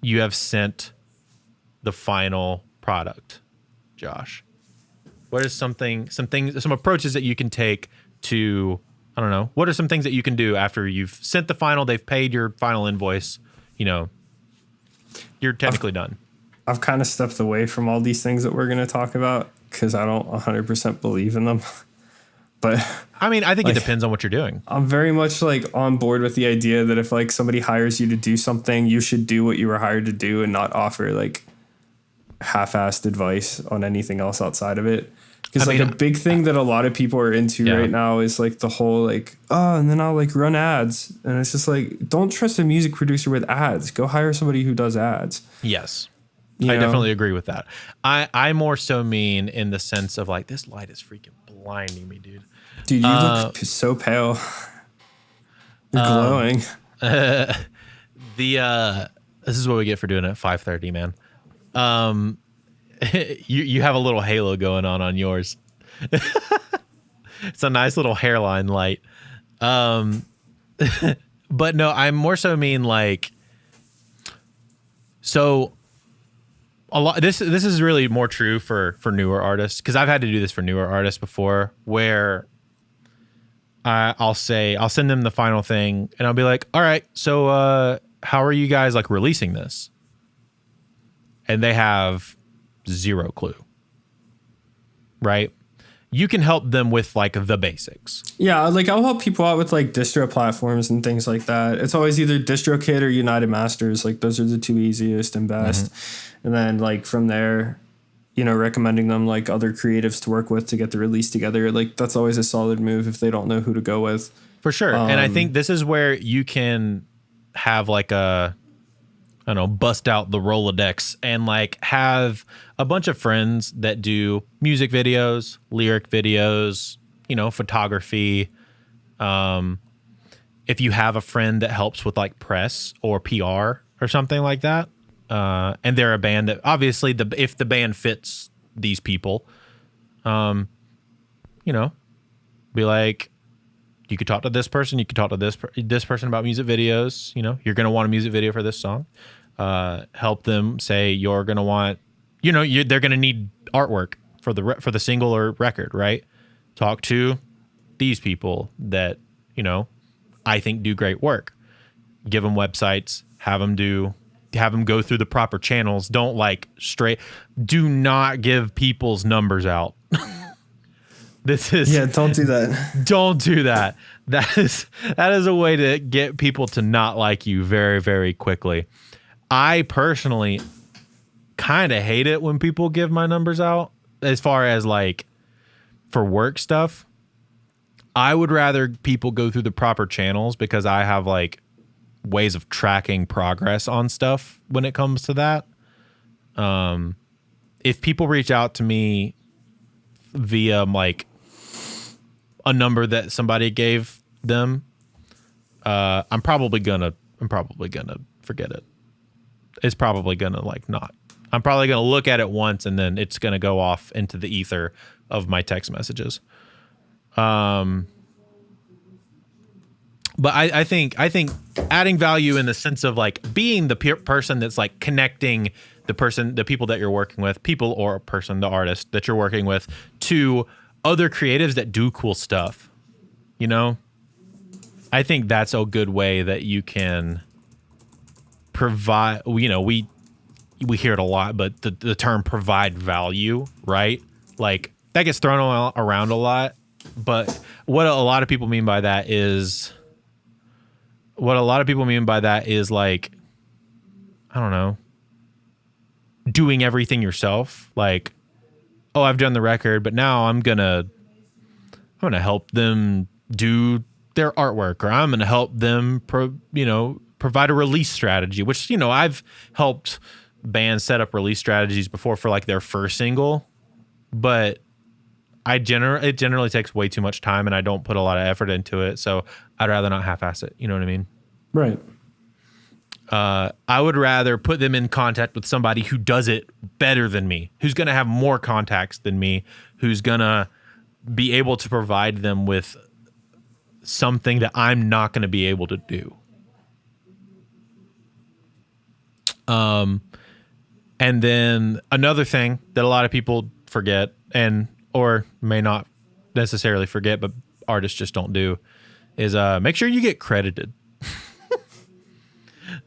you have sent the final product, Josh? What is some approaches that you can take to, I don't know, what are some things that you can do after you've sent the final, they've paid your final invoice, you know, you're technically done. I've kind of stepped away from all these things that we're going to talk about because I don't 100% believe in them. But I mean, I think it depends on what you're doing. I'm very much like on board with the idea that if like somebody hires you to do something, you should do what you were hired to do and not offer like half-assed advice on anything else outside of it. Because like a big thing that a lot of people are into right now is like the whole like, oh, and then I'll like run ads. And it's just like, don't trust a music producer with ads. Go hire somebody who does ads. Yes. I definitely agree with that. I more so mean in the sense of like, this light is freaking blinding me, dude. Dude, you look so pale. You're glowing. This is what we get for doing it at 5:30, man. You have a little halo going on yours. It's a nice little hairline light. But no, I more so mean like, so a lot. This is really more true for newer artists, because I've had to do this for newer artists before, where I'll send them the final thing and I'll be like, all right, so how are you guys like releasing this? And they have zero clue, right? You can help them with like the basics. Yeah, like I'll help people out with like distro platforms and things like that. It's always either DistroKid or United Masters. Like those are the two easiest and best. Mm-hmm. And then like from there, you know, recommending them like other creatives to work with to get the release together. Like that's always a solid move if they don't know who to go with. For sure. And I think this is where you can have like a, I don't know, bust out the Rolodex and like have a bunch of friends that do music videos, lyric videos, you know, photography. If you have a friend that helps with like press or PR or something like that, and they're a band that obviously if the band fits these people, you know, be like, you could talk to this person, you could talk to this person about music videos. You know, you're going to want a music video for this song. Help them say you're going to want, you know, they're going to need artwork for the single or record, right? Talk to these people that, you know, I think do great work. Give them websites, have them go through the proper channels. Don't do not give people's numbers out. Don't do that. Don't do that. That is a way to get people to not like you very, very quickly. I personally kind of hate it when people give my numbers out as far as like for work stuff. I would rather people go through the proper channels because I have like ways of tracking progress on stuff when it comes to that. If people reach out to me via like a number that somebody gave them, I'm probably gonna forget it. It's probably gonna not. I'm probably gonna look at it once and then it's gonna go off into the ether of my text messages. But I think adding value in the sense of like being the person that's like connecting the people that you're working with, the artist that you're working with, to other creatives that do cool stuff. You know, I think that's a good way that you can provide. You know, we hear it a lot, but the term provide value, right? Like that gets thrown around a lot. But what a lot of people mean by that is like, I don't know, doing everything yourself. Like, oh, I've done the record, but now I'm gonna going to help them do their artwork, or I'm going to help them, provide a release strategy, which, I've helped bands set up release strategies before for like their first single, but it generally takes way too much time and I don't put a lot of effort into it. So I'd rather not half-ass it. You know what I mean? Right. I would rather put them in contact with somebody who does it better than me, who's going to have more contacts than me, who's going to be able to provide them with something that I'm not going to be able to do. And then another thing that a lot of people forget or may not necessarily forget, but artists just don't do, is make sure you get credited.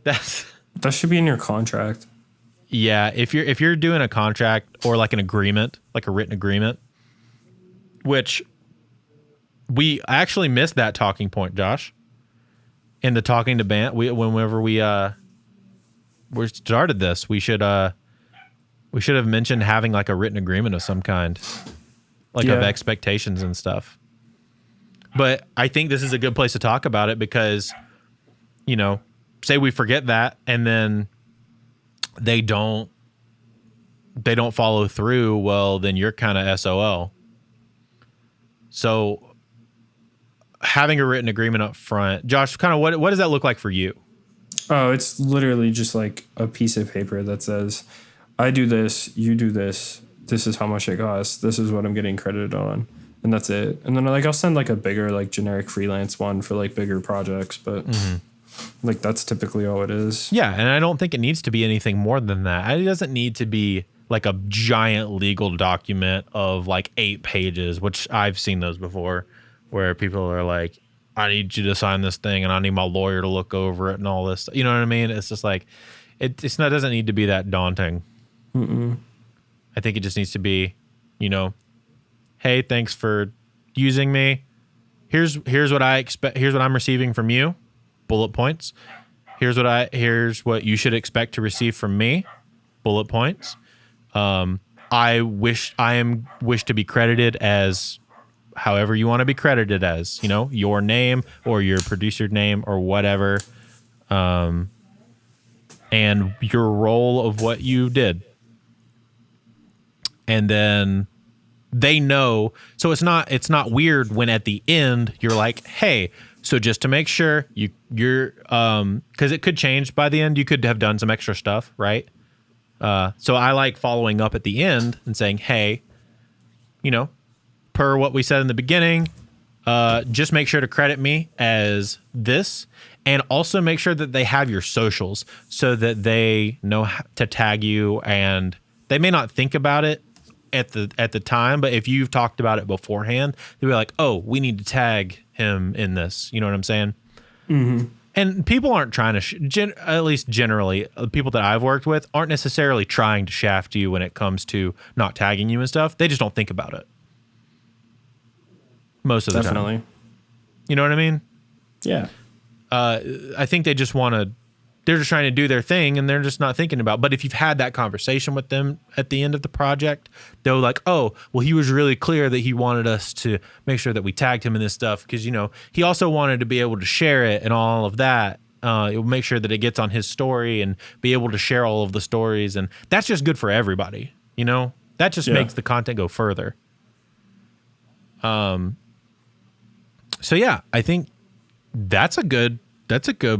That should be in your contract. Yeah, if you're doing a contract or like an agreement, like a written agreement, which we actually missed that talking point, Josh. In the talking to band, whenever we started this, we should have mentioned having like a written agreement of some kind, like of expectations and stuff. But I think this is a good place to talk about it because, say we forget that and then they don't follow through, well, then you're kind of SOL. So having a written agreement up front, Josh, kind of what does that look like for you? Oh, it's literally just like a piece of paper that says, I do this, you do this, this is how much it costs, this is what I'm getting credited on, and that's it. And then like I'll send like a bigger like generic freelance one for like bigger projects, but like that's typically all it is. Yeah, and I don't think it needs to be anything more than that. It doesn't need to be like a giant legal document of like 8 pages, which I've seen those before, where people are like, I need you to sign this thing and I need my lawyer to look over it and all this. You know what I mean? It's just like, it doesn't need to be that daunting. I think it just needs to be, hey, thanks for using me. Here's what I expect. Here's what I'm receiving from you. Bullet points. Here's what you should expect to receive from me. Bullet points. I wish to be credited as however you want to be credited as, your name or your producer name or whatever, and your role of what you did. And then they know, so it's not weird when at the end you're like, hey, so just to make sure you're because it could change by the end, you could have done some extra stuff, right? So I like following up at the end and saying, hey, per what we said in the beginning, just make sure to credit me as this, and also make sure that they have your socials so that they know to tag you. And they may not think about it at the time, but if you've talked about it beforehand, they'll be like, oh, we need to tag him in this. You know what I'm saying? Mm-hmm. And people aren't trying to, at least generally, people that I've worked with aren't necessarily trying to shaft you when it comes to not tagging you and stuff. They just don't think about it. Most of the Definitely. time. You know what I mean? Yeah. I think they're just trying to do their thing and they're just not thinking about. But if you've had that conversation with them at the end of the project, they're like, oh, well, he was really clear that he wanted us to make sure that we tagged him in this stuff because, he also wanted to be able to share it and all of that. It will make sure that it gets on his story and be able to share all of the stories. And that's just good for everybody. That just makes the content go further. So yeah, I think that's a good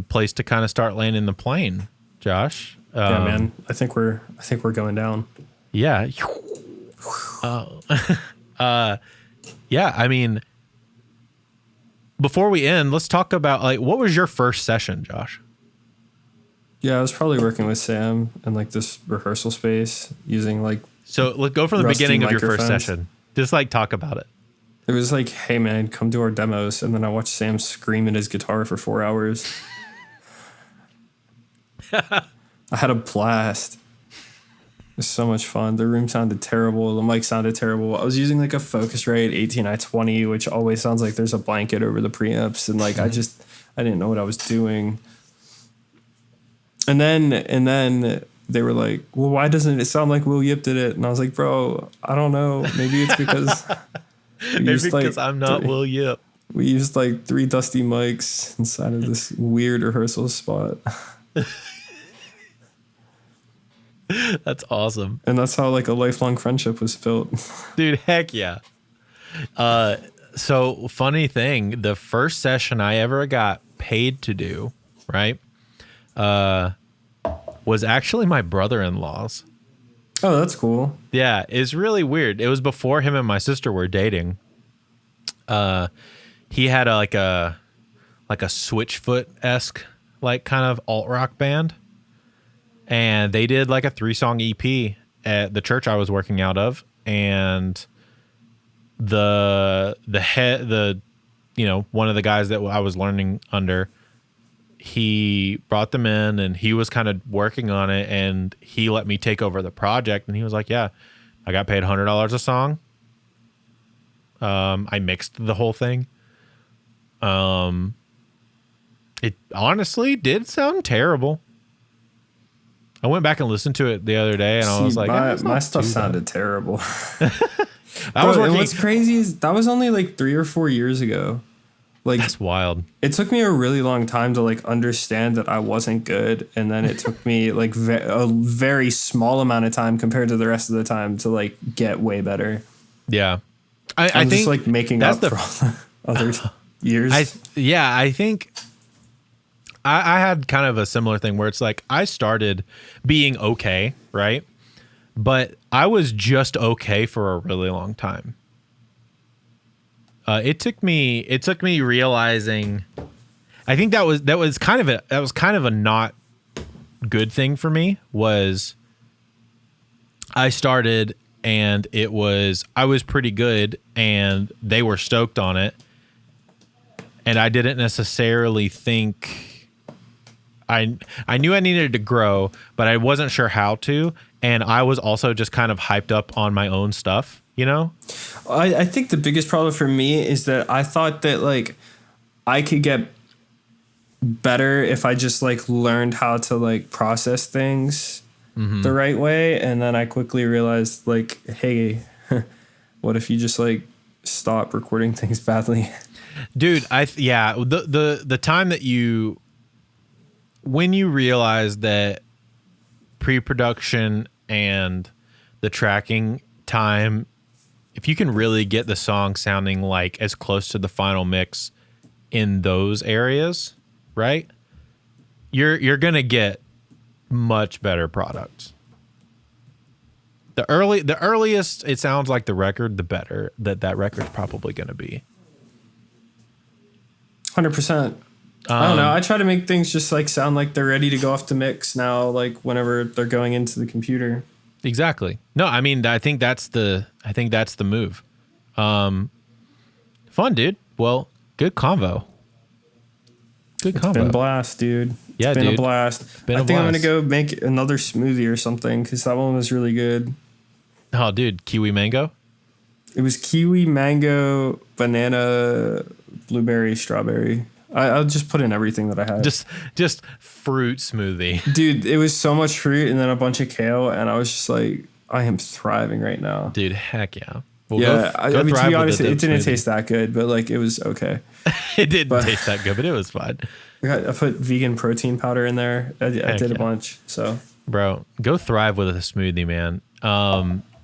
place to kind of start landing the plane, Josh. Yeah, man. I think we're going down. Yeah. Yeah. I mean, before we end, let's talk about like, what was your first session, Josh? Yeah, I was probably working with Sam in like this rehearsal space using like. So let's go from the beginning of your first session. Just like talk about it. It was like, hey man, come do our demos, and then I watched Sam scream at his guitar for 4 hours. I had a blast. It was so much fun. The room sounded terrible. The mic sounded terrible. I was using like a Focusrite 18i20, which always sounds like there's a blanket over the preamps, and like I didn't know what I was doing. And then they were like, well, why doesn't it sound like Will Yip did it? And I was like, bro, I don't know. Maybe it's because Maybe because I'm not Will Yip. We used like 3 dusty mics inside of this weird rehearsal spot. That's awesome. And that's how like a lifelong friendship was built. Dude, heck yeah. So funny thing, the first session I ever got paid to do, right, was actually my brother-in-law's. Oh, that's cool. Yeah, it's really weird. It was before him and my sister were dating. He had like a Switchfoot-esque like kind of alt rock band, and they did like a 3-song EP at the church I was working out of, and the one of the guys that I was learning under, he brought them in and he was kind of working on it, and he let me take over the project, and he was like, yeah, I got paid $100 a song. I mixed the whole thing. It honestly did sound terrible. I went back and listened to it the other day, and I was like, my stuff sounded terrible. And what's crazy is that was only like 3 or 4 years ago. Like, that's wild. It took me a really long time to like understand that I wasn't good, and then it took me like a very small amount of time compared to the rest of the time to like get way better. Yeah, I think just like making up for all the other years. I think I had kind of a similar thing where it's like I started being okay, right? But I was just okay for a really long time. It took me realizing. I think that was kind of a not good thing for me. Was I started and I was pretty good and they were stoked on it, and I didn't necessarily think. I knew I needed to grow, but I wasn't sure how to, and I was also just kind of hyped up on my own stuff, you know? I think the biggest problem for me is that I thought that like I could get better if I just like learned how to like process things the right way, and then I quickly realized like, hey, what if you just like stop recording things badly? Dude, the time that when you realize that pre-production and the tracking time, if you can really get the song sounding like as close to the final mix in those areas, right? You're going to get much better products. The earliest it sounds like the record, the better that record's probably going to be. 100%. I don't know. I try to make things just like sound like they're ready to go off the mix now, like whenever they're going into the computer. Exactly. No, I mean, I think that's the move. Fun, dude. Well, good convo. It's been a blast, dude. Yeah, it's been dude. a blast. I think I'm going to go make another smoothie or something because that one was really good. Oh, dude. Kiwi mango? It was kiwi, mango, banana, blueberry, strawberry. I'll just put in everything that I had. Just fruit smoothie. Dude, it was so much fruit and then a bunch of kale, and I was just like, I am thriving right now. Dude, heck yeah. Well, yeah, I mean, to be honest, it didn't taste that good, but like it was okay. It didn't taste that good, but it was fun. I put vegan protein powder in there. I did a bunch. So, bro, go thrive with a smoothie, man.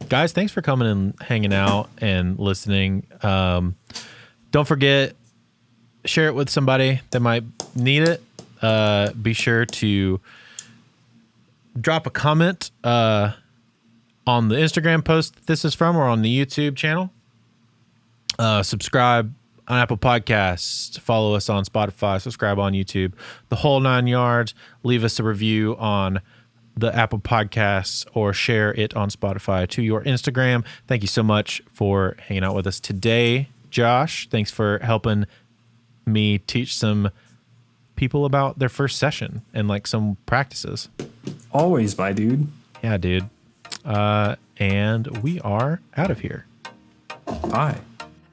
Guys, thanks for coming and hanging out and listening. Don't forget, share it with somebody that might need it. Be sure to drop a comment on the Instagram post that this is from, or on the YouTube channel. Subscribe on Apple Podcasts. Follow us on Spotify. Subscribe on YouTube. The whole 9 yards. Leave us a review on the Apple Podcasts or share it on Spotify to your Instagram. Thank you so much for hanging out with us today, Josh. Thanks for helping me teach some people about their first session and like some practices. Always, my dude. Yeah, dude. And we are out of here. Bye.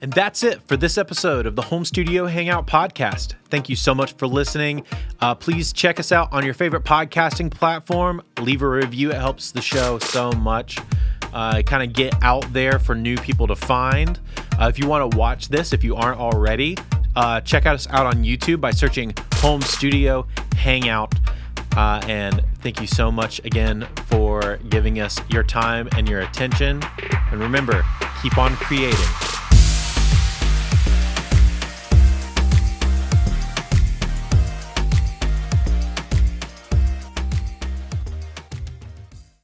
And that's it for this episode of the Home Studio Hangout podcast. Thank you so much for listening. Please check us out on your favorite podcasting platform. Leave a review. It helps the show so much. Kind of get out there for new people to find. If you want to watch this, if you aren't already, check us out on YouTube by searching Home Studio Hangout. And thank you so much again for giving us your time and your attention. And remember, keep on creating.